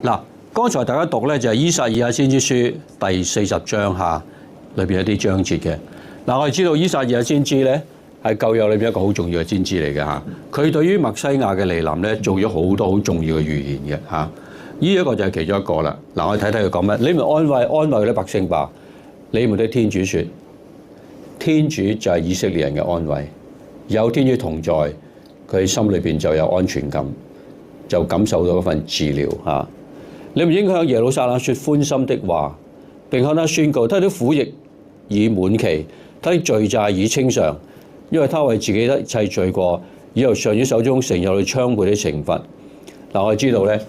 嗱，剛才大家讀咧就係《依撒意亞先知書》第40章下裏邊一啲章節嘅。嗱，我哋知道依撒意亞先知咧係舊約裏邊一個好重要嘅先知嚟嘅嚇。佢對於默西亞嘅嚟臨咧做咗好多好重要嘅預言嘅嚇。呢一個就係其中一個啦。嗱，我哋睇睇佢講乜。你們安慰嗰啲百姓吧。你們的天主說，天主就係以色列人嘅安慰。有天主同在，佢心裏邊就有安全感，就感受到嗰份治療嚇。你們應向耶路撒冷說寬心的話，並向他宣告，他的苦役已滿期，他的罪債已清償，因為他為自己的一切罪過，以由上主手中承受了昌倍的懲罰。嗱，我哋知道咧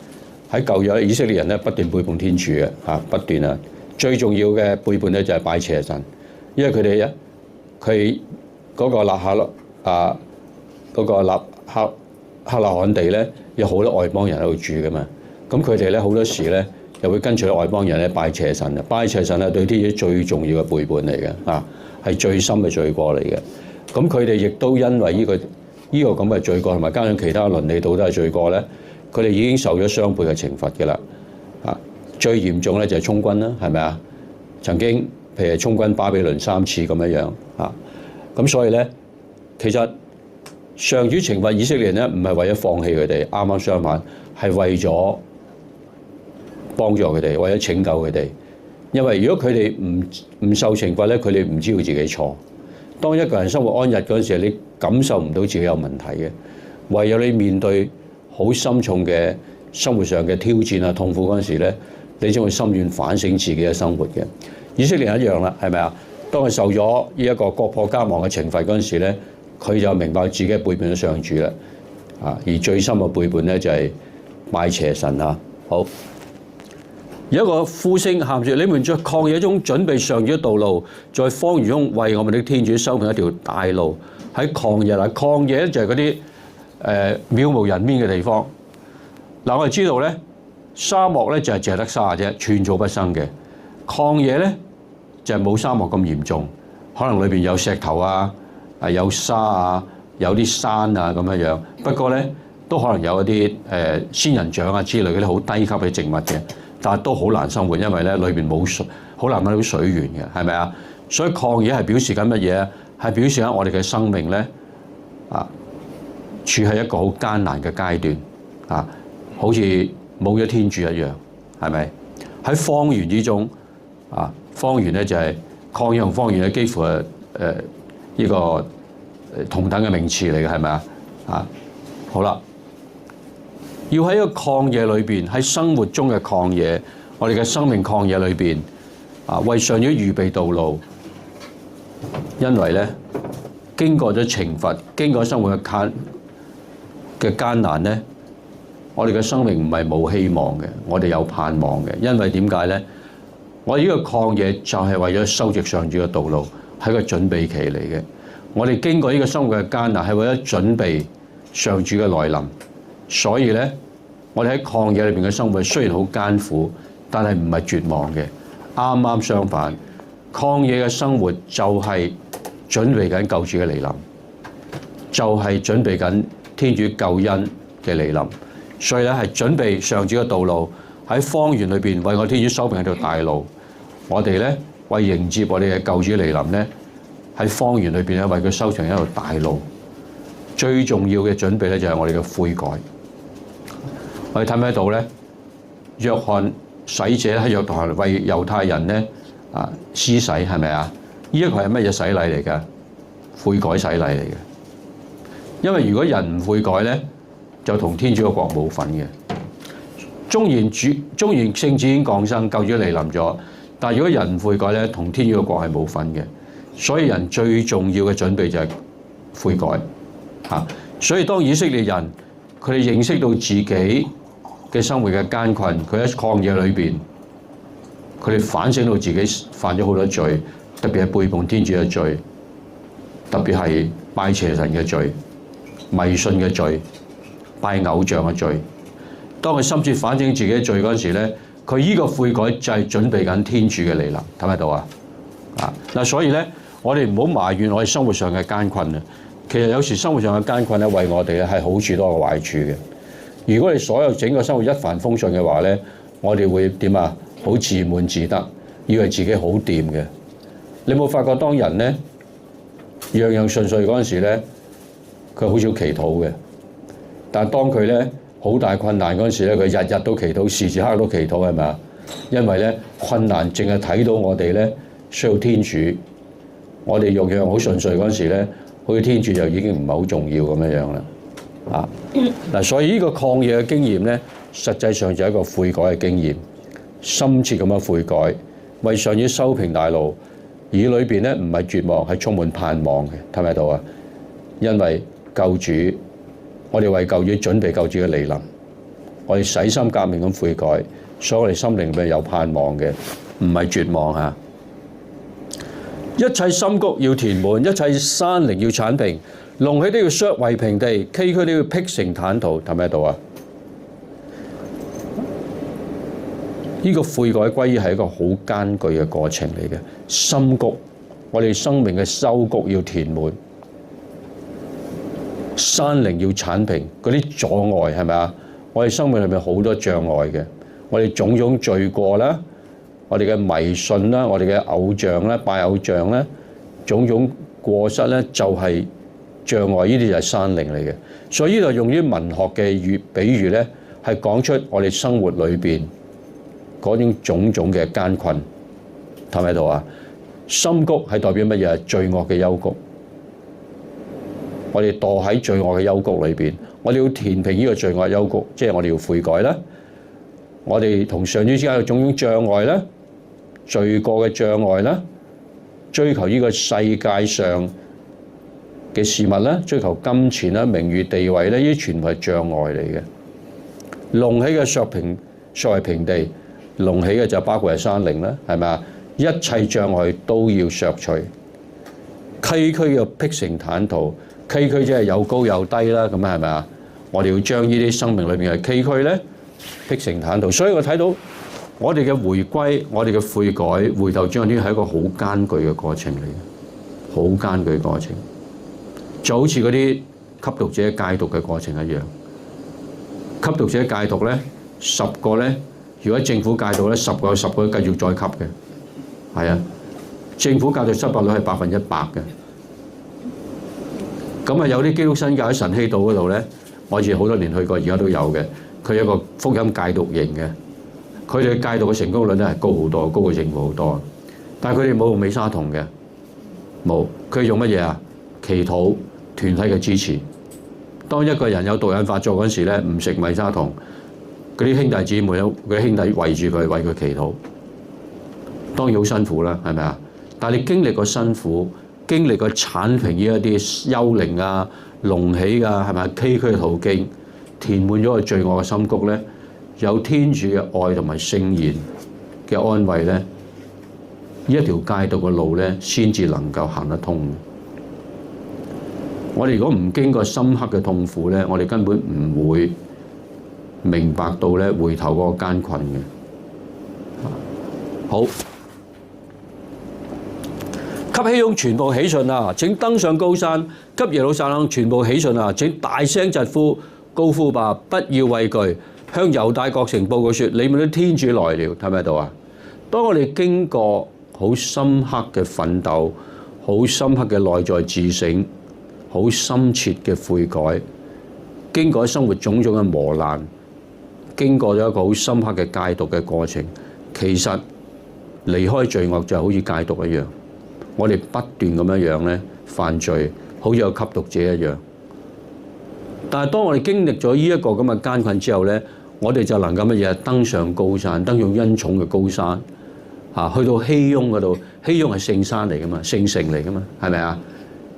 喺舊約以色列人咧不斷背叛天主嘅嚇，不斷啊！最重要嘅背叛咧就係拜邪神，因為佢哋佢嗰個納克罕地咧有好多外邦人喺度住噶嘛。咁佢哋咧好多時咧又會跟隨外邦人咧拜邪神啊！拜邪神係對天主最重要嘅背叛嚟嘅啊，係最深嘅罪過嚟嘅。咁佢哋亦都因為呢個咁嘅罪過，同埋加上其他倫理道德嘅罪過咧，佢哋已經受咗雙倍嘅懲罰嘅啦。啊，最嚴重咧就係充軍啦，係咪啊？曾經譬如充軍巴比倫3次咁樣啊。咁所以咧，其實上主懲罰以色列人咧，唔係為咗放棄佢哋，啱啱相反，係為咗幫助佢哋，為咗拯救佢哋。因為如果佢哋唔受懲罰咧，佢哋唔知道自己錯。當一個人生活安逸嗰陣時，你感受唔到自己有問題嘅。唯有你面對好深重嘅生活上嘅挑戰啊、痛苦嗰陣時咧，你先會深遠反省自己嘅生活嘅。以色列人一樣啦，係咪啊？當佢受咗呢一個國破家亡嘅懲罰嗰陣時咧，佢就明白自己背叛咗上主啦。啊，而最深嘅背叛咧就係拜邪神啊。好，有一個呼聲喊住：你們在曠野中準備上主嘅道路，在荒原中為我們的天主修平一條大路。喺曠野啦，曠野就係嗰啲渺無人煙嘅地方。嗱，我哋知道咧，沙漠咧就係淨係得沙啫，寸草不生嘅。曠野咧就係冇沙漠咁嚴重，可能裏邊有石頭啊、有沙啊、有啲山啊咁樣樣。不過咧都可能有一啲仙人掌啊之類嗰啲好低級嘅植物嘅，但係都好難生活，因為咧裏邊冇水，好難揾到水源嘅，係咪啊？所以曠野係表示緊乜嘢啊？係表示緊我哋嘅生命咧處喺一個好艱難嘅階段啊，好似冇咗天主一樣，係咪？喺荒原之中啊，荒原咧就係曠野同荒原咧，幾乎係呢個同等嘅名詞嚟嘅，係咪啊？啊，好啦，要喺個曠野裏邊，喺生活中嘅曠野，我哋嘅生命曠野裏邊啊，為上主預備道路，因為咧經過咗懲罰，經過生活嘅艱難咧，我哋嘅生命唔係冇希望嘅，我哋有盼望嘅。因為點解咧？我哋呢個曠野就係為咗修直上主嘅道路，係個準備期嚟嘅。我哋經過呢個生活嘅艱難，係為咗準備上主嘅來臨。所以咧，我哋喺曠野裏邊嘅生活雖然好艱苦，但係唔係絕望嘅。啱啱相反，曠野嘅生活就係準備緊救主嘅嚟臨，就係準備緊天主救恩嘅嚟臨。所以咧係準備上主嘅道路，喺荒原裏邊為我天主修平一條大路。我哋咧為迎接我哋嘅救主嚟臨咧，喺荒原裏邊咧為佢修成一條大路。最重要嘅準備咧就係我哋嘅悔改。我哋睇唔睇到咧？約翰洗者喺約旦為猶太人咧施洗，係咪啊？呢一個係乜嘢洗禮嚟㗎？悔改洗禮嚟嘅。因為如果人唔悔改咧，就同天主嘅國冇份嘅。縱然聖子已經降生，救主嚟臨咗，但係如果人唔悔改咧，同天主嘅國係冇份嘅。所以人最重要嘅準備就係悔改嚇。所以當以色列人佢哋認識到自己嘅生活嘅艱困，佢喺曠野裏邊，佢哋反省到自己犯咗好多罪，特別係背叛天主嘅罪，特別係拜邪神嘅罪、迷信嘅罪、拜偶像嘅罪。當佢深切反省自己嘅罪嗰陣時咧，佢依個悔改就係準備緊天主嘅嚟臨，睇唔睇到啊？嗱，所以咧，我哋唔好埋怨我哋生活上嘅艱困啊。其實有時生活上嘅艱困咧，為我哋咧係好處多過壞處嘅。如果你所有整個生活一帆風順嘅話咧，我哋會點啊？好自滿自得，以為自己好掂嘅。你有冇發覺當人咧樣樣順遂嗰陣時咧，佢好少祈禱嘅。但係當佢咧好大困難嗰陣時咧，佢日日都祈禱，時時刻刻都祈禱，係咪啊？因為咧困難淨係睇到我哋咧需要天主，我哋樣樣好順遂嗰陣時咧，好似天主就已經唔係好重要咁樣樣啦。啊嗱，所以呢個抗疫嘅經驗咧，實際上就係一個悔改嘅經驗，深切咁樣悔改，為上主修平大路，而裏邊咧唔係絕望，係充滿盼望嘅，睇唔睇到啊？因為救主，我哋為救主準備救主嘅嚟臨，我哋洗心革面咁悔改，所以我哋心靈裏邊有盼望嘅，唔係絕望嚇。一切深谷要填滿，一切山陵要剷平，隆起都要削為平地，崎嶇都要闢成坦途，睇唔睇到啊？呢個悔改歸依係一個好艱巨嘅過程嚟嘅。深谷，我哋生命嘅幽谷要填滿，山陵要剷平，嗰啲阻礙係咪啊？我哋生命裏面好多障礙嘅，我哋種種罪過啦，我哋嘅迷信啦，我哋嘅偶像啦，拜偶像啦，種種過失咧就係障礙，呢啲就係山陵嚟嘅。所以呢度用於文學嘅比喻咧，係講出我哋生活裏邊嗰種種嘅艱困，睇唔睇到啊？深谷係代表乜嘢？罪惡嘅幽谷。我哋墮喺罪惡嘅幽谷裏邊，我哋要填平呢個罪惡幽谷，即係我哋要悔改啦。我哋同上主之間有種種障礙啦，罪過嘅障礙啦，追求呢個世界上嘅事物啦，追求金錢啦、名譽地位咧，呢啲全部係障礙嚟嘅。隆起嘅削為平地，隆起嘅就包括係山陵啦，係咪啊？一切障礙都要削除，崎嶇要闢成坦途。崎嶇即係有高有低啦，咁係咪啊？我哋要將呢啲生命裏邊嘅崎嶇咧闢成坦途。所以我睇到我哋嘅回歸，我哋嘅悔改、回頭轉向天係一個好艱巨嘅過程嚟嘅，好艱巨嘅過程，就好似嗰啲吸毒者戒毒嘅過程一樣。吸毒者戒毒咧，10個咧，如果政府戒到咧，10個都繼續再吸嘅，係啊，政府戒毒失敗率係100%嘅。咁啊，有啲基督新教喺晨曦島嗰度咧，我以前好多年去過，而家都有嘅。佢有一個福音戒毒營嘅，佢哋戒毒嘅成功率咧係高好多，高過政府好多。但係佢哋冇用美沙酮嘅，冇。佢用乜嘢啊？祈禱、團體嘅支持。當一個人有毒癮發作嗰陣時咧，唔食美沙酮，嗰啲兄弟姊妹咧，嗰啲兄弟圍住佢，為佢祈禱。當然好辛苦啦，係咪啊？但係你經歷過辛苦，經歷過剷平呢一啲幽靈啊、隆起啊，係咪崎嶇嘅途徑，填滿咗個罪惡嘅深谷咧，有天主嘅愛同埋聖言嘅安慰咧，呢一條戒毒嘅路咧，先至能夠行得通。我哋如果唔經過深刻嘅痛苦咧，我哋根本唔會明白到咧回頭嗰個艱困嘅。好。給熙雍全部喜訊啊！請登上高山，給耶路撒冷全部喜訊啊！請大聲疾呼，高呼吧！不要畏懼，向猶大各城報告說：你們的天主來了。睇唔睇到啊？當我哋經過好深刻嘅奮鬥，好深刻嘅內在自省，好深切嘅悔改，經過生活種種嘅磨難，經過咗一個好深刻嘅戒毒嘅過程，其實離開罪惡就好似戒毒一樣。我哋不斷咁樣咧犯罪，好似有吸毒者一樣。但係當我哋經歷咗呢一個咁嘅艱困之後咧，我哋就能夠乜嘢？登上高山，登上恩寵嘅高山，去到熙雍嗰度。熙雍係聖山嚟噶嘛，聖城嚟噶嘛，係咪啊？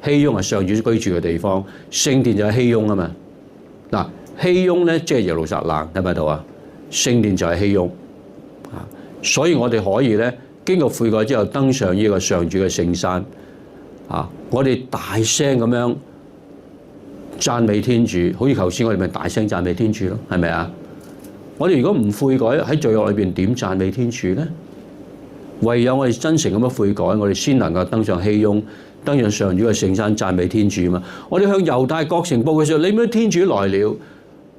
熙雍係上主居住嘅地方，聖殿就係熙雍啊嘛。嗱，熙雍咧即係耶路撒冷，睇唔睇到啊？聖殿就係熙雍，所以我哋可以咧。經過悔改之後，登上呢個上主嘅聖山，我哋大聲咁樣讚美天主，好似頭先我哋咪大聲讚美天主咯，係咪啊？我哋如果唔悔改喺罪惡裏邊，點讚美天主咧？唯有我哋真誠咁樣悔改，我哋先能夠登上熙雍，登上上主嘅聖山讚美天主嘛。我哋向猶大各城報嘅時候，你們天主來了。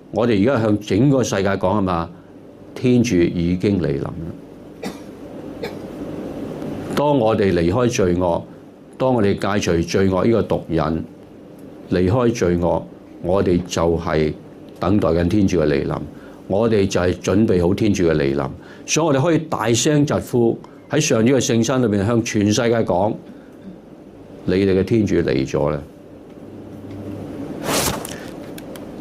我哋而家向整個世界講係嘛？天主已經嚟臨啦。當我哋離開罪惡，當我哋戒除罪惡呢個毒癮，離開罪惡，我哋就係等待緊天主嘅嚟臨，我哋就係準備好天主嘅嚟臨，所以我哋可以大聲疾呼喺上主嘅聖山裏面向全世界講：你哋嘅天主嚟咗啦！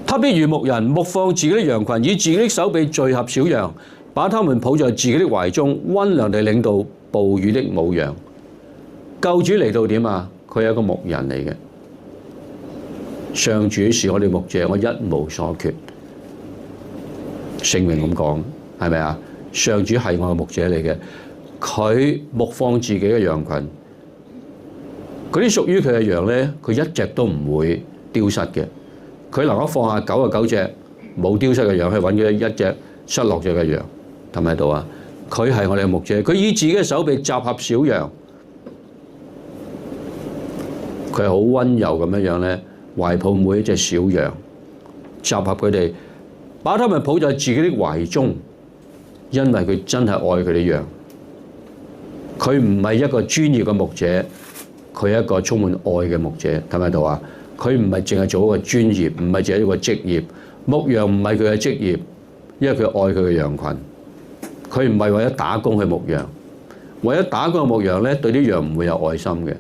他必如牧人牧放自己的羊群，以自己的手臂聚合小羊，把他們抱在自己的懷中，溫良地領導哺乳的母羊。救主嚟到點啊？佢係一個牧人嚟嘅。上主是我哋牧者，我一無所缺。聖名咁講，係咪啊？上主係我嘅牧者嚟嘅，佢牧放自己嘅羊群。嗰啲屬於佢嘅羊咧，佢一隻都唔會丟失嘅。佢能夠放下99隻冇丟失嘅羊，去揾咗一隻失落咗嘅羊，睇唔睇到啊？佢係我哋嘅牧者，佢以自己嘅手臂集合小羊，佢係好溫柔咁樣咧，懷抱每一隻小羊，集合佢哋，把他們抱在自己的懷中，因為佢真係愛佢啲羊。佢唔係一個專業嘅牧者，佢係一個充滿愛嘅牧者，睇唔睇到啊？佢唔係淨係做一個專業，唔係淨係一個職業。牧羊唔係佢嘅職業，因為佢愛佢嘅羊群。佢唔係為咗打工去牧羊，為咗打工去牧羊咧，對啲羊唔會有愛心嘅，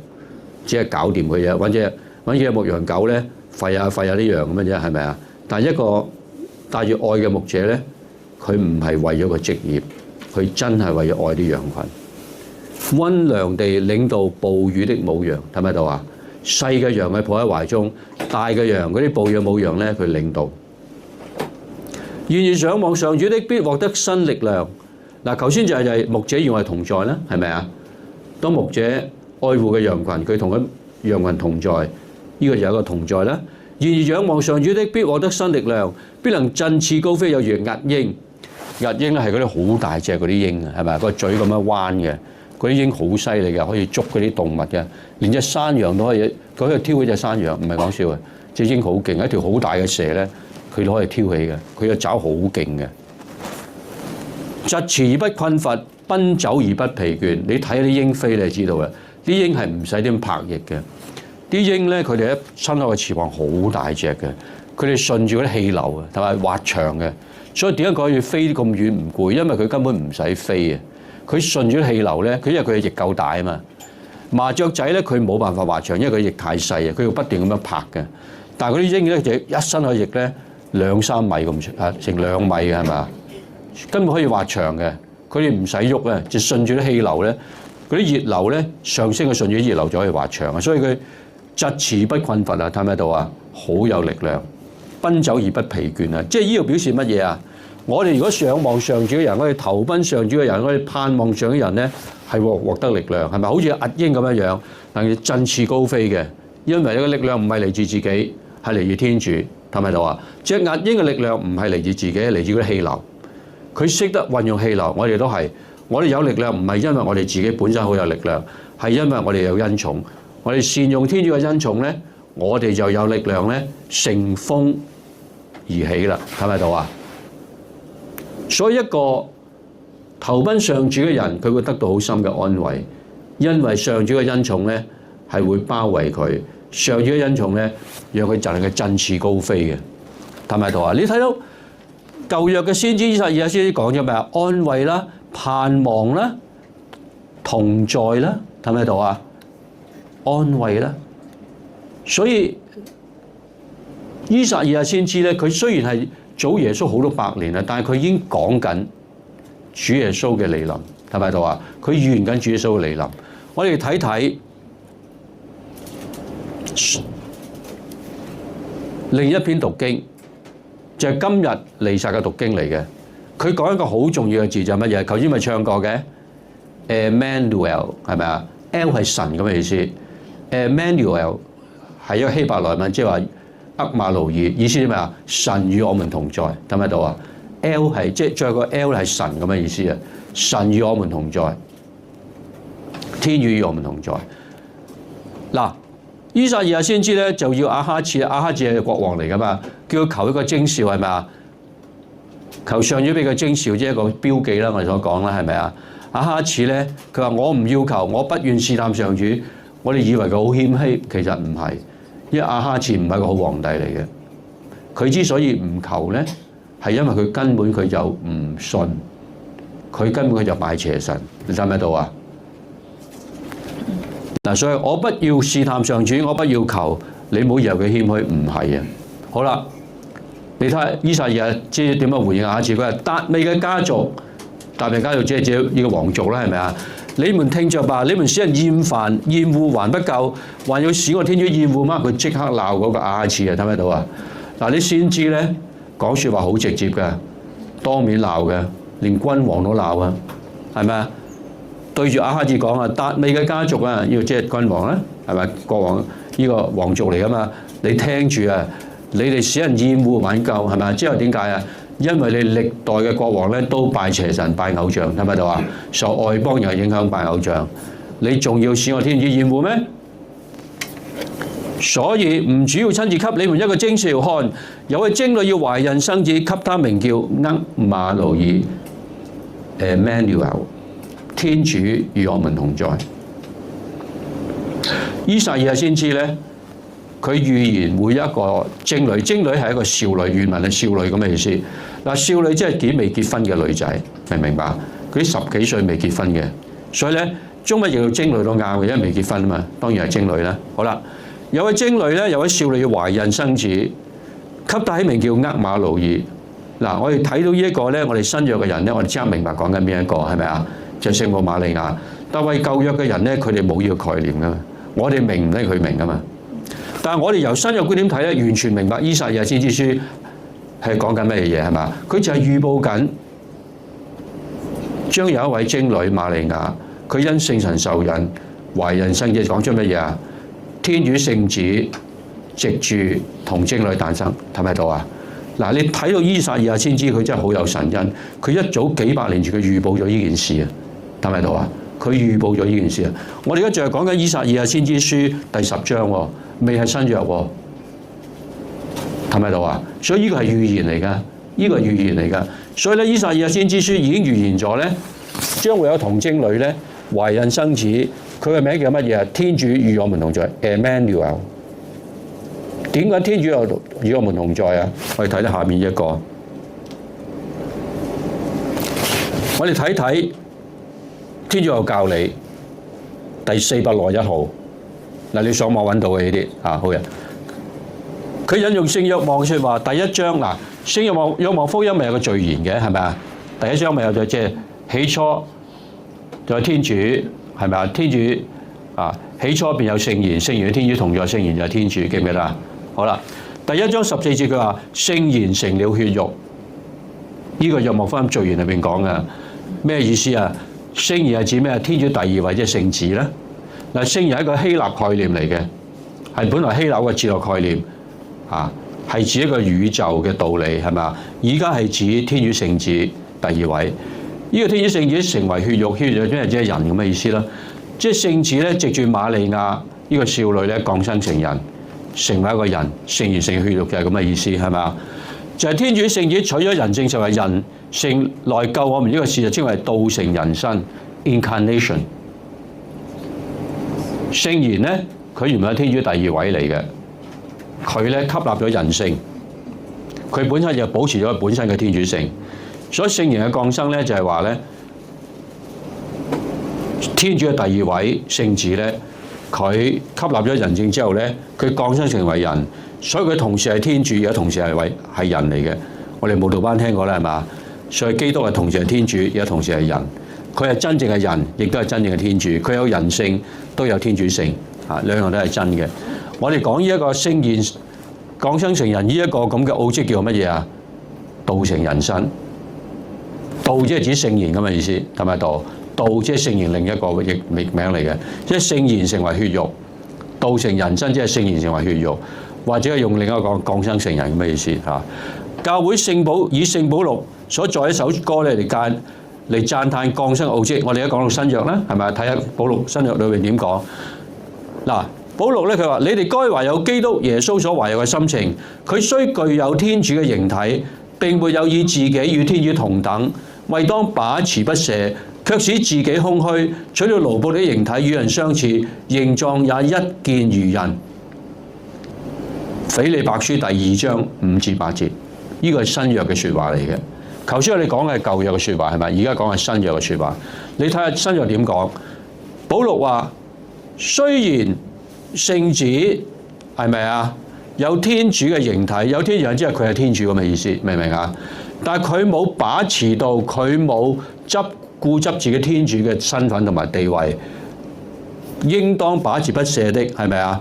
只係搞掂佢啫，揾隻牧羊狗咧，吠下啲羊咁嘅啫，係咪啊？但係一個帶住愛嘅牧者咧，佢唔係為咗個職業，佢真係為咗愛啲羊群，溫良地領導哺乳的母羊，睇唔睇到啊？細嘅羊佢抱喺懷中，大嘅羊嗰啲哺乳母羊咧，佢領導。願意仰望上主的，必獲得新力量。嗱，頭先就係牧者與我哋同在啦，係咪啊？當牧者愛護嘅羊群，佢同佢羊群同在，呢個就有一個同在啦。願意仰望上主的，必獲得新力量，必能振翅高飛，有如兀鷹。兀鷹咧係嗰啲好大隻嗰啲鷹啊，係咪啊？個嘴咁樣彎嘅。嗰啲鷹好犀利嘅，可以捉嗰啲動物嘅，連隻山羊都可以，佢可以挑起隻山羊，唔係講笑嘅。隻鷹好勁，一條好大嘅蛇咧，佢都可以挑起嘅，佢嘅爪好勁嘅。疾馳而不困乏，奔走而不疲倦。你睇啲鷹飛，你就知道啦。啲鷹係唔使點拍翼嘅。啲鷹咧，佢哋一伸開個翅膀好大隻嘅，佢哋順住嗰啲氣流啊，同埋滑翔嘅。所以點解佢可以飛咁遠唔攰？因為佢根本唔使飛啊。佢順住氣流咧，佢因為佢嘅翼夠大啊嘛。麻雀仔咧，佢冇辦法滑翔，因為佢翼太細啊，佢要不斷咁樣拍嘅。但係嗰啲鷹咧就一伸個翼咧2-3米咁長啊，成2米嘅係嘛？根本可以滑翔嘅。佢哋唔使喐啊，就順住啲氣流咧，嗰啲熱流咧上升嘅順住啲熱流就可以滑翔啊。所以佢疾馳不困乏啊，睇唔睇到啊？好有力量，奔走而不疲倦啊！即係呢個表示乜嘢啊？我哋如果仰望上主嘅人，我哋投奔上主嘅人，我哋盼望上嘅人咧，係獲得力量，係咪？好似兀鷹咁樣樣，能夠振翅高飛嘅。因為呢個力量唔係嚟自自己，係嚟自天主，睇唔睇到啊？隻兀鷹嘅力量唔係嚟自自己，係嚟自嗰啲氣流。佢識得運用氣流，我哋都係。我哋有力量唔係因為我哋自己本身好有力量，係因為我哋有恩寵。我哋善用天主嘅恩寵咧，我哋就有力量咧，乘風而起啦，睇唔睇到啊？所以一個投奔上主嘅人，佢會得到好深嘅安慰，因為上主嘅恩寵咧係會包圍佢。上主嘅恩寵咧，讓佢就係佢振翅高飛嘅，睇唔睇到啊？你睇到舊約嘅先知以賽亞先知講咗咩啊？安慰啦、盼望啦、同在啦，睇唔睇到啊？安慰啦，所以以賽亞先知咧，佢雖然係早耶穌好多百年啦，但係佢已經講緊主耶穌嘅嚟臨，睇唔睇到啊？佢預言緊主耶穌嘅嚟臨。我哋睇睇另一篇讀經，就係今日彌撒嘅讀經嚟嘅。佢講一個好重要嘅字就係乜嘢？頭先咪唱過嘅 Emmanuel 係咪啊 ？L 係神咁嘅意思 ，Emmanuel 係一個希伯來文，即係話厄馬奴爾，意思係咩啊？神與我們同在，睇唔睇到啊 ？L 係即係最後個 L 係神咁嘅意思啊！神與我們同在，天主與我們同在。嗱，以賽亞先知咧就要亞哈次係國王嚟噶嘛，叫佢求一個徵兆係咪啊？求上主俾個徵兆，即係一個標記啦，我哋所講啦，係咪啊？亞哈次咧，佢話我唔要求，我不願試探上主。我哋以為佢好謙虛，其實唔係，因為亞哈次唔係一個好皇帝嚟嘅。佢之所以唔求咧，係因為佢根本佢就唔信，佢根本佢就拜邪神。你睇唔睇到啊？嗱，所以我不要試探上主，我不要求，你唔好以為佢謙虛，唔係啊。好啦，你睇下以賽亞即係點樣回應亞哈次？佢話達味嘅家族，達味家族即係指呢個皇族啦，係咪啊？你們聽着吧，你們使人厭煩厭惡還不夠，還要使我天主厭惡嗎？佢即刻鬧嗰個亞哈次啊，睇唔睇到啊？嗱，你先知咧講説話好直接嘅，當面鬧嘅，連君王都鬧啊，係咪啊？對住亞哈次講啊，達味嘅家族啊，呢個即係君王啦，係咪？國王呢個皇族嚟噶嘛？你聽住啊，你哋使人厭惡還夠，係咪啊？之後點解啊？因為你歷代嘅國王咧都拜邪神、拜偶像，睇唔睇到啊？受外邦人影響拜偶像，你仲要使我天主厭惡咩？所以唔主要親自給你們一個徵兆，看有位貞女要懷孕生子，給他名叫厄馬奴爾 （Emmanuel）， 天主與我們同在。依撒意亞先知咧，佢預言會一個貞女，貞女係一個少女，原文係少女咁嘅意思。嗱，少女即係幾未結婚嘅女仔，明唔明白？佢10幾歲未結婚嘅，所以咧中文譯到貞女都啱嘅，因為未結婚啊嘛，當然係貞女啦。好啦，有位貞女咧，有位少女要懷孕生子，給她起名叫厄馬奴爾。嗱，我哋睇到呢一個咧，我哋新約嘅人咧，我哋即刻明白講緊邊一個係咪啊？就聖母瑪利亞。但係舊約嘅人咧，佢哋冇呢個概念噶嘛，我哋明唔咧？佢明噶嘛？但係我哋由新約觀點睇咧，完全明白依撒意亞先知書係講緊咩嘢係嘛？佢就係預報緊將有一位貞女瑪利亞，佢因聖神受孕懷孕生子，講出乜嘢啊？天主聖子藉住同貞女誕生，睇唔睇到啊？嗱，你睇到依撒意亞先知佢真係好有神恩，佢一早幾百年前佢預報咗呢件事啊，睇唔睇到啊？佢預報咗呢件事啊！我哋而家就係講緊依撒意亞先知書第10章喎，未係新約喎，睇唔睇到啊？所以呢個係預言嚟㗎，呢個係預言嚟㗎。所以咧，依撒意亞先知書已經預言咗咧，將會有童貞女咧懷孕生子，佢嘅名叫乜嘢啊？天主與我們同在 ，Emmanuel。點解天主又與我們同在啊？我哋睇睇下面一個，我哋睇睇。天主又教你第401號，嗱，你上網揾到嘅呢啲啊，好嘅。佢引用聖若望説話，第1章嗱，聖若望福音咪有個序言嘅，係咪啊？第1章咪有咗即係起初就係天主，係咪啊？天主啊，起初便有聖言，聖言與天主同在，聖言就係天主，記唔記得啊？好啦，第1章14節佢話聖言成了血肉，呢個若望福音序言裏邊講嘅咩意思啊？聖言係指咩啊？天主第2位即係聖子咧。嗱，聖言係一個希臘概念嚟嘅，係本來希臘嘅哲學概念啊，係指一個宇宙嘅道理，係咪啊？而家係指天主聖子第2位。呢個天主聖子成為血肉，血肉即係人咁嘅意思啦。即係聖子咧，藉住瑪利亞呢個少女咧降生成人，成為一個人，聖言成血肉就係咁嘅意思，係咪啊？就係天主聖子取咗人性成為人性來救我們，呢個事就稱為道成人身 （incarnation）。聖言咧，佢原本係天主第2位嚟嘅，佢咧吸納咗人性，佢本身就保持咗佢本身嘅天主性。所以聖言嘅降生咧，就係話咧，天主嘅第2位聖子咧，佢吸納咗人性之後咧，佢降生成為人。所以佢同時係天主，又同時係人嚟嘅。我哋慕道班聽過啦，係嘛？所以基督係同時係天主，又同時係人。佢係真正嘅人，亦都係真正嘅天主。佢有人性，都有天主性，啊，兩樣都係真嘅。我哋講呢一個聖言降生成人呢一個咁嘅奧蹟叫乜嘢啊？道成人身。道即係指聖言咁嘅意思，係咪道？道即係聖言另一個譯名嚟嘅，即係聖言成為血肉，道成人身即係聖言成為血肉。或者係用另一個降生成人咁嘅意思嚇。教會以聖保祿所作一首歌咧嚟讚歎降生奧蹟。我哋而家講到新約啦，係咪？睇下保祿新約裏邊點講。嗱，保祿咧佢話：你哋該懷有基督耶穌所懷有嘅心情。佢雖具有天主嘅形體，並沒有以自己與天主同等，為當把持不赦，卻使自己空虛，取了奴僕的形體，與人相似，形狀也一見如人。腓利白書第2章5至8節，呢個係新約嘅説話嚟嘅。頭先我哋講嘅係舊約嘅説話係咪？而家講係新約嘅説話。你睇下新約點講？保祿話：雖然聖子係咪啊？有天主嘅形體，有天主人，即係佢係天主咁嘅意思，明唔明啊？但係佢冇把持到，佢冇固執自己天主嘅身份同埋地位，應當把持不赦的，係咪啊？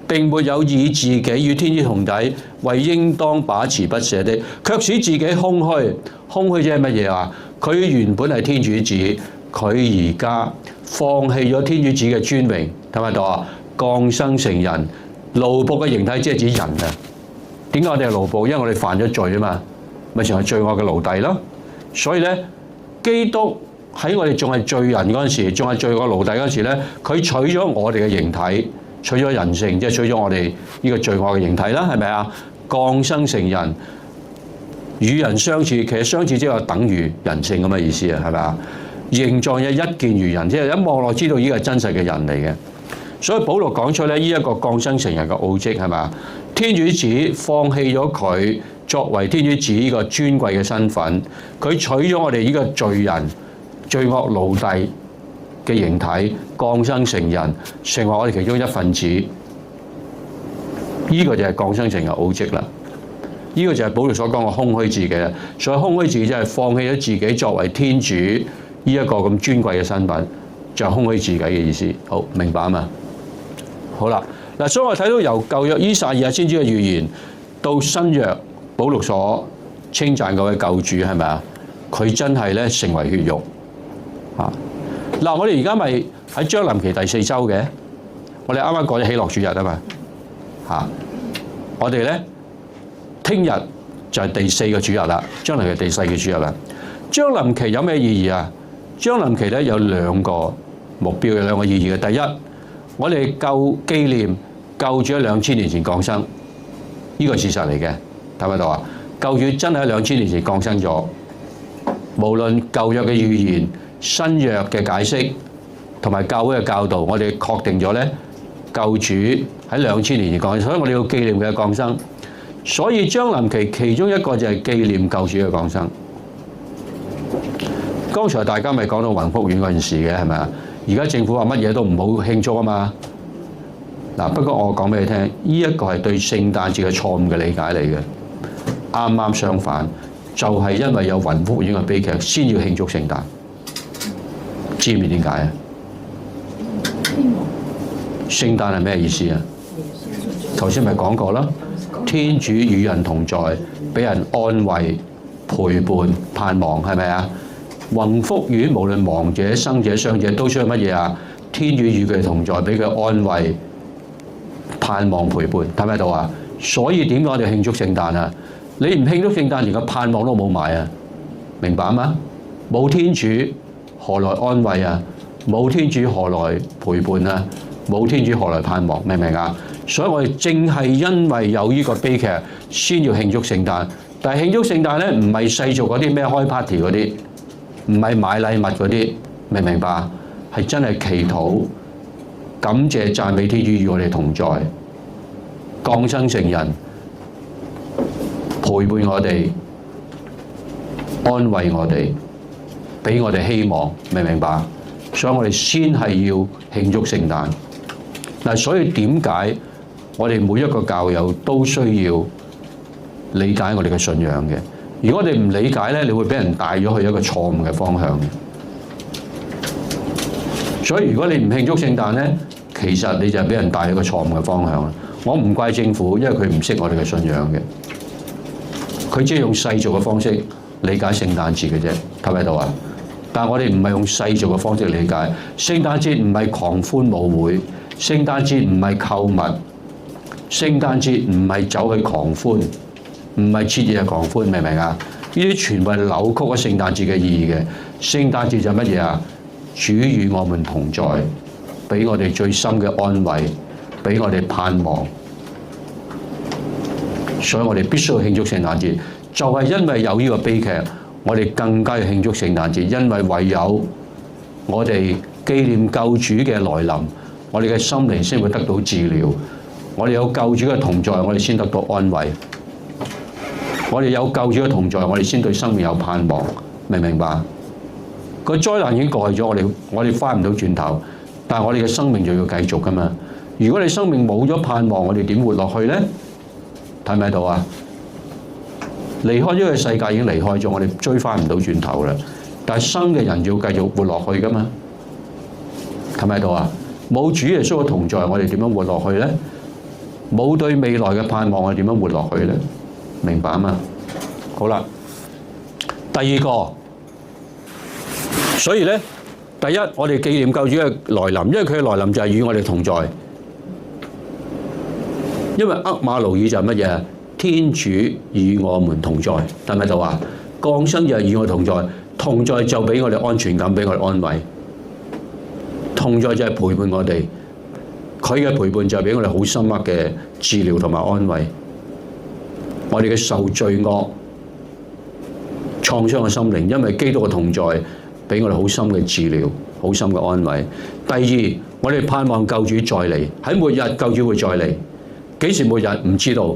並沒有以自己與天主同等，為應當把持不赦的，卻使自己空虛。空虛即係乜嘢啊？佢原本係天主子，佢而家放棄咗天主子嘅尊榮，睇唔睇到啊？降生成人，奴僕嘅形體即係指人啊。點解我哋係奴僕？因為我哋犯咗罪啊嘛，咪成為罪惡嘅奴隸咯。所以咧，基督喺我哋仲係罪人嗰陣時，仲係罪惡奴隸嗰陣時咧，佢取咗我哋嘅形體。取咗人性，即係取咗我哋呢個罪惡嘅形體啦，係咪啊？降生成人，與人相似，其實相似即係等於人性咁嘅意思啊，係咪啊？形狀也一見如人，即係一望落知道呢個係真實嘅人嚟嘅。所以保祿講出咧呢一個降生成人嘅奧蹟係咪啊？天主子放棄咗佢作為天主子呢個尊貴嘅身份，佢取咗我哋呢個罪人、罪惡奴隸嘅形體，降生成人，成為我哋其中一份子。呢個就係降生成人奧蹟啦。呢個就係保祿所講嘅空虛自己啦。所以空虛自己就係放棄咗自己作為天主呢一個咁尊貴嘅身份，就係空虛自己嘅意思。好，明白嘛？好啦，嗱，所以我睇到由舊約依撒意亞先知嘅預言，到新約保祿所稱讚嗰位救主係咪啊？佢真係咧成為血肉啊！嗱，我哋而家咪喺將臨期第4週嘅，我哋啱啱過咗喜樂主日啊嘛，嚇！我哋咧聽日就係第4個主日啦，將臨期第4個主日啦。將臨期有咩意義啊？將臨期咧有2個目標，有2個意義嘅。第一，我哋紀念救主喺2000年前降生，呢個係事實嚟嘅，睇唔睇到啊？救主真係喺2000年前降生咗，無論舊約嘅預言、新約嘅解釋同埋教會嘅教導，我哋確定咗咧，救主喺2000年前降生，所以我哋要紀念佢嘅降生。所以將臨期其中一個就係紀念救主嘅降生。剛才大家咪講到宏福院嗰件事嘅係咪啊？而家政府話乜嘢都唔好慶祝啊嘛。嗱，不過我講俾你聽，呢一個係對聖誕節嘅錯誤嘅理解嚟嘅，啱啱相反，就係因為有宏福院嘅悲劇，先要慶祝聖誕。知唔知點解啊？聖誕係咩意思啊？頭先咪講過啦，天主與人同在，俾人安慰、陪伴、盼望，係咪啊？宏福院無論亡者、生者、傷者，都需要乜嘢啊？天主與佢同在，俾佢安慰、盼望、陪伴，睇唔睇到啊？所以點解我哋慶祝聖誕啊？你唔慶祝聖誕，連個盼望都冇埋啊！明白嗎？冇天主，何來安慰啊？冇天主何來陪伴啊？冇天主何來盼望？明唔明啊？所以我哋正係因為有呢個悲劇，先要慶祝聖誕。但係慶祝聖誕咧，唔係世俗嗰啲咩開 party 嗰啲，唔係買禮物嗰啲，明唔明白？係真係祈禱、感謝、讚美天主與我哋同在，降生成人，陪伴我哋，安慰我哋，俾我哋希望，明唔明白？所以我哋先係要慶祝聖誕。嗱，所以點解我哋每一個教友都需要理解我哋嘅信仰嘅？如果我哋唔理解咧，你會俾人帶咗去一個錯誤嘅方向嘅。所以如果你唔慶祝聖誕咧，其實你就係俾人帶咗一個錯誤嘅方向啦。我唔怪政府，因為佢唔識我哋嘅信仰嘅，佢只係用世俗嘅方式理解聖誕節嘅啫，睇唔睇到啊？但係我哋唔係用世俗嘅方式理解聖誕節，唔係狂歡舞會，聖誕節唔係購物，聖誕節唔係走去狂歡，唔係徹夜狂歡，明唔明啊？呢啲全部係扭曲咗聖誕節嘅意義嘅。聖誕節就乜嘢啊？主與我們同在，俾我哋最深嘅安慰，俾我哋盼望。所以我哋必須要慶祝聖誕節。就係因為有呢個悲劇，我哋更加要慶祝聖誕節，因為唯有我哋紀念救主嘅來臨，我哋嘅心靈先會得到治療。我哋有救主嘅同在，我哋先得到安慰。我哋有救主嘅同在，我哋先對生命有盼望。明唔明白？個災難已經過去咗，我哋翻唔到轉頭，但係我哋嘅生命就要繼續噶嘛。如果你生命冇咗盼望，我哋點活落去呢？睇唔睇到啊？離開咗個世界已經離開咗，我哋追翻唔到轉頭啦。但係生嘅人要繼續活落去噶嘛？睇唔睇到啊？冇主耶穌嘅同在，我哋點樣活落去呢？冇對未來嘅盼望，我哋點樣活落去呢？明白嘛？好啦，第二個，所以呢，第一，我哋紀念救主嘅來臨，因為佢嘅來臨就係與我哋同在。因為厄馬奴爾就係乜嘢？天主與我們同在，係咪就話降生就係與我同在，同在就俾我哋安全感，俾我哋安慰。同在就係陪伴我哋，佢嘅陪伴就係俾我哋好深刻嘅治療同埋安慰。我哋嘅受罪惡創傷嘅心靈，因為基督嘅同在，俾我哋好深嘅治療，好深嘅安慰。第二，我哋盼望救主再嚟，喺末日救主會再嚟。幾時末日唔知道，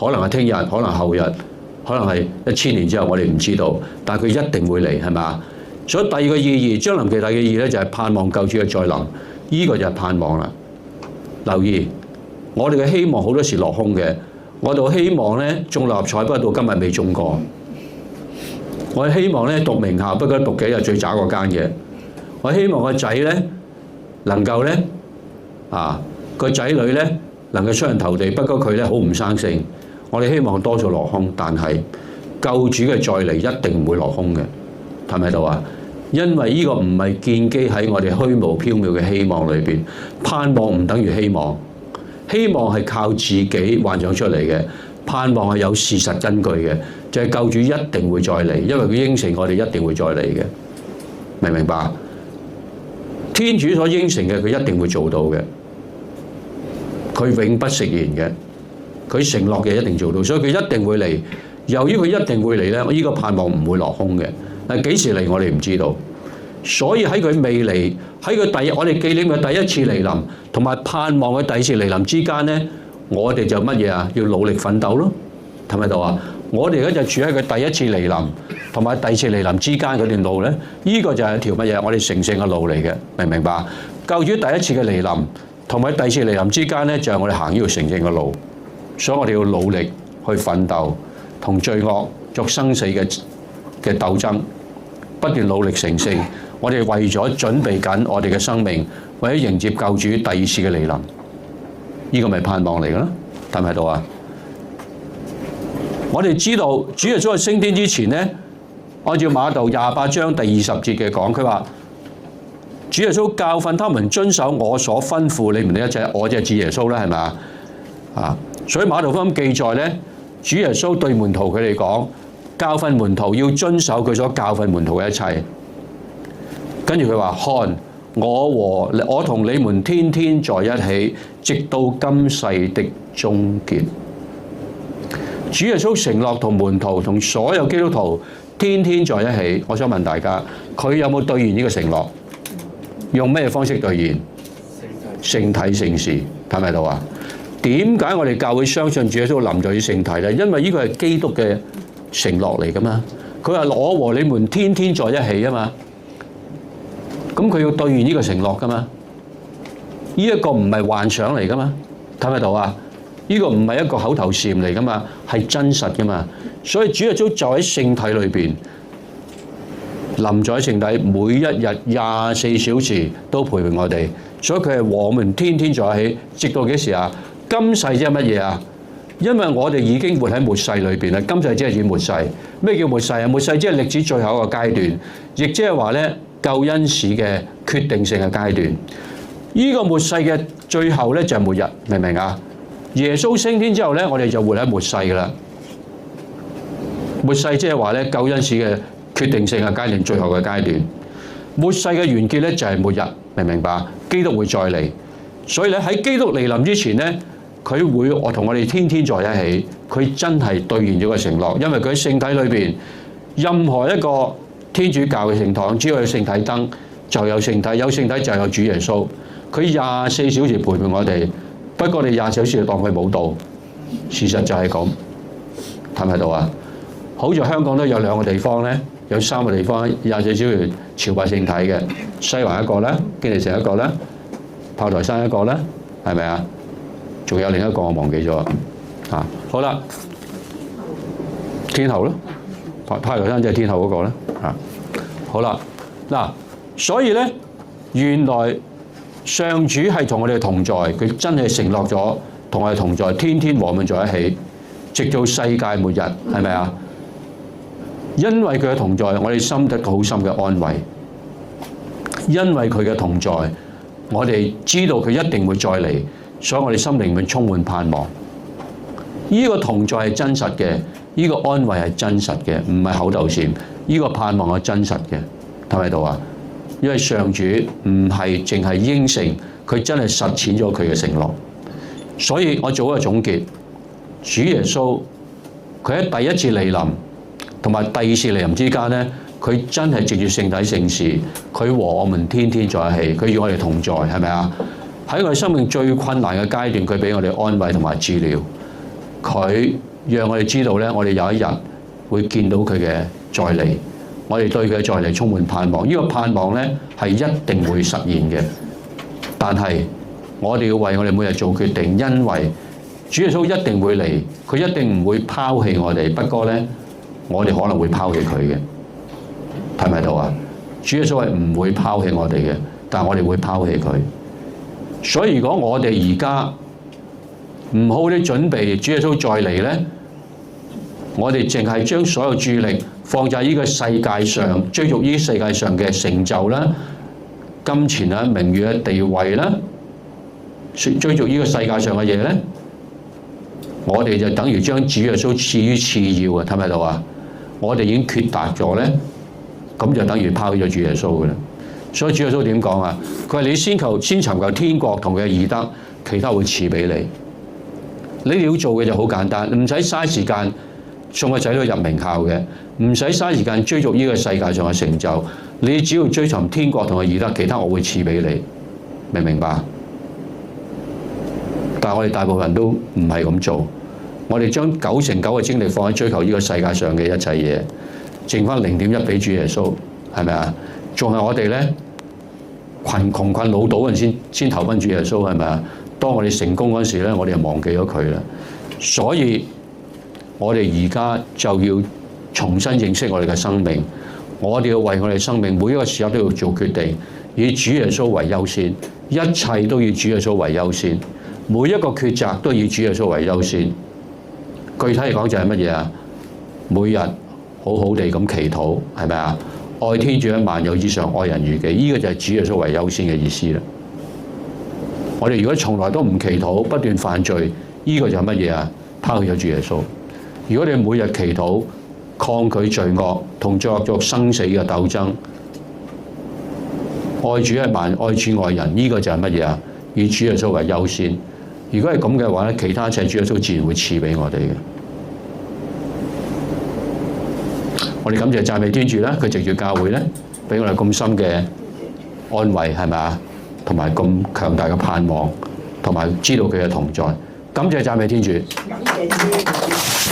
可能係聽日，可能後日，可能係1000年之後，我哋唔知道。但係佢一定會嚟，係咪？所以第二個意義，將臨期第二個意義咧，就係盼望救主嘅再臨。呢個就係盼望啦。留意，我哋嘅希望好多時落空嘅。我哋希望咧中六合彩，不過到今日未中過。我希望咧讀名校，不過讀幾日最渣嗰間嘅。我希望個仔咧能夠咧個仔女咧能夠出人頭地，不過佢咧好唔生性。我哋希望多數落空，但係救主嘅再嚟一定唔會落空嘅，睇唔睇到啊？因為呢個唔係建基喺我哋虛無縹緲嘅希望裏邊，盼望唔等於希望。希望係靠自己幻想出嚟嘅，盼望係有事實根據嘅，就係救主一定會再嚟，因為佢應承我哋一定會再嚟嘅，明唔明白？天主所應承嘅，佢一定會做到嘅，佢永不食言嘅，佢承諾嘅一定做到，所以佢一定會嚟。由於佢一定會嚟咧，呢個盼望唔會落空嘅。但幾時嚟我哋唔知道，所以喺佢未嚟，喺佢我哋紀念佢第一次嚟臨，同埋盼望佢第二次嚟臨之間咧，我哋就乜嘢啊？要努力奮鬥咯，睇唔睇到啊？我哋而家就住喺佢第一次嚟臨同埋第二次嚟臨之間嗰段路咧，呢個就係一條乜嘢？我哋成聖嘅路嚟嘅，明唔明白？救主第一次嘅嚟臨同埋第二次嚟臨之間咧，就係我哋行呢條成聖嘅路，所以我哋要努力去奮鬥，同罪惡作生死嘅鬥爭，不斷努力成聖。我哋為咗準備緊我哋嘅生命，為咗迎接救主第二次嘅嚟臨，呢個咪盼望嚟嘅咯？睇唔睇到啊？我哋知道主耶穌喺升天之前呢，按照馬竇28章第20節嘅講，佢話主耶穌教訓他們遵守我所吩咐你們的一切，我就係指耶穌啦，係咪啊？所以馬竇福音記載呢，主耶穌對門徒佢哋講，教訓門徒要遵守佢所教訓門徒嘅一切。跟住佢話：看，我同你們天天在一起，直到今世的終結。主耶穌承諾同門徒同所有基督徒天天在一起。我想問大家，佢有冇兌現呢個承諾？用咩方式兌現？聖體聖事，睇唔睇到啊？點解我哋教會相信主耶穌臨在於聖體呢？因為呢個係基督嘅承諾嚟噶嘛。佢話我和你們天天在一起啊嘛。咁佢要兌現呢個承諾噶嘛？呢一個唔係幻想嚟噶嘛？睇唔睇到啊？呢個唔係一個口頭禪嚟噶嘛，係真實噶嘛。所以主耶穌就喺聖體裏邊，臨在聖體，每一日24小時都陪伴我哋。所以佢係我們天天在一起，直到幾時啊？今世即係乜嘢啊？因為我哋已經活喺末世裏邊啦。今世即係指末世。咩叫末世啊？末世即係歷史最後一個階段，亦即係話咧，救恩史嘅決定性嘅階段。呢個末世嘅最後咧就係末日，明唔明啊？耶穌升天之後咧，我哋就活喺末世噶啦。末世即係話咧，救恩史嘅決定性嘅階段，最後嘅階段。末世嘅完結咧就係末日，明唔明白？基督會再嚟，所以咧喺基督嚟臨之前咧，佢會同我哋天天在一起，佢真係兌現咗個承諾，因為佢喺聖體裏邊，任何一個天主教嘅聖堂，只要有聖體燈就有聖體，有聖體就有主耶穌。佢24小時陪伴我哋，不過我哋24小時當佢冇到，事實就係咁，睇唔睇到啊？好似香港都有2個地方咧，有3個地方24小時朝拜聖體嘅，西環一個咧，堅尼城一個咧，炮台山一個咧，係咪啊？仲有另一個我忘記咗啊！好啦，天后咯，炮台山即係天后嗰個咧啊！好啦，嗱，所以咧，原來上主係同我哋同在，佢真係承諾咗同我哋同在，天天和睦在一起，直到世界末日，係咪啊？因為佢嘅同在，我哋心得好深嘅安慰；因為佢嘅同在，我哋知道佢一定會再嚟。所以我哋心靈裏充滿盼望，呢個同在係真實嘅，呢個安慰係真實嘅，唔係口頭禪。呢個盼望係真實嘅，睇唔睇到啊？因為上主唔係淨係應承，佢真係實踐咗佢嘅承諾。所以我做一個總結，主耶穌佢喺第一次嚟臨同埋第二次嚟臨之間咧，佢真係藉住聖體聖事，佢和我們天天在一起，佢與我哋同在，係咪啊？喺我哋生命最困難嘅階段，佢俾我哋安慰同埋治療。佢讓我哋知道咧，我哋有一日會見到佢嘅再嚟。我哋對佢嘅再嚟充滿盼望。呢個盼望咧係一定會實現嘅。但係我哋要為我哋每日做決定，因為主耶穌一定會嚟，佢一定唔會拋棄我哋。不過咧，我哋可能會拋棄佢嘅。睇唔睇到啊？主耶穌係唔會拋棄我哋嘅，但係我哋會拋棄佢。所以如果我哋而家唔好啲準備，主耶穌再嚟咧，我哋淨係將所有注意力放在呢個世界上，追逐呢世界上嘅成就啦、金錢啦、名譽嘅地位啦，追逐呢個世界上嘅嘢咧，我哋就等於將主耶穌置於次要啊！睇唔睇到啊？我哋已經決達咗咧，咁就等於拋棄咗主耶穌噶啦。所以主耶穌點講啊？佢話你先尋求天國同佢嘅義德，其他會賜俾你。你哋要做嘅就好簡單，唔使嘥時間送個仔女入名校嘅，唔使嘥時間追逐呢個世界上嘅成就。你只要追尋天國同佢義德，其他我會賜俾你。明唔明白？但係我哋大部分人都唔係咁做，我哋將99%嘅精力放喺追求呢個世界上嘅一切嘢，剩翻0.1俾主耶穌，係咪啊？仲係我哋咧？窮困潦倒嗰陣先投奔主耶穌，係咪啊？當我哋成功嗰時咧，我哋就忘記咗佢啦。所以我哋而家就要重新認識我哋嘅生命，我哋要為我哋生命每一個時刻都要做決定，以主耶穌為優先，一切都以主耶穌為優先，每一個抉擇都以主耶穌為優先。具體嚟講就係乜嘢啊？每日好好地咁祈禱，係咪啊？愛天主喺萬有之上，愛人如己，呢個就係主耶穌為優先嘅意思啦。我哋如果從來都唔祈禱，不斷犯罪，呢個就係乜嘢啊？拋棄咗主耶穌。如果你每日祈禱，抗拒罪惡，同罪惡作生死嘅鬥爭，愛主愛主愛人，呢個就係乜嘢啊？以主耶穌為優先。如果係咁嘅話咧，其他一切主耶穌自然會賜俾我哋嘅。我哋感謝讚美天主啦，佢藉住教會咧，俾我哋咁深嘅安慰，係咪啊？同埋咁強大嘅盼望，同埋知道佢嘅同在。感謝讚美天主。感謝天主。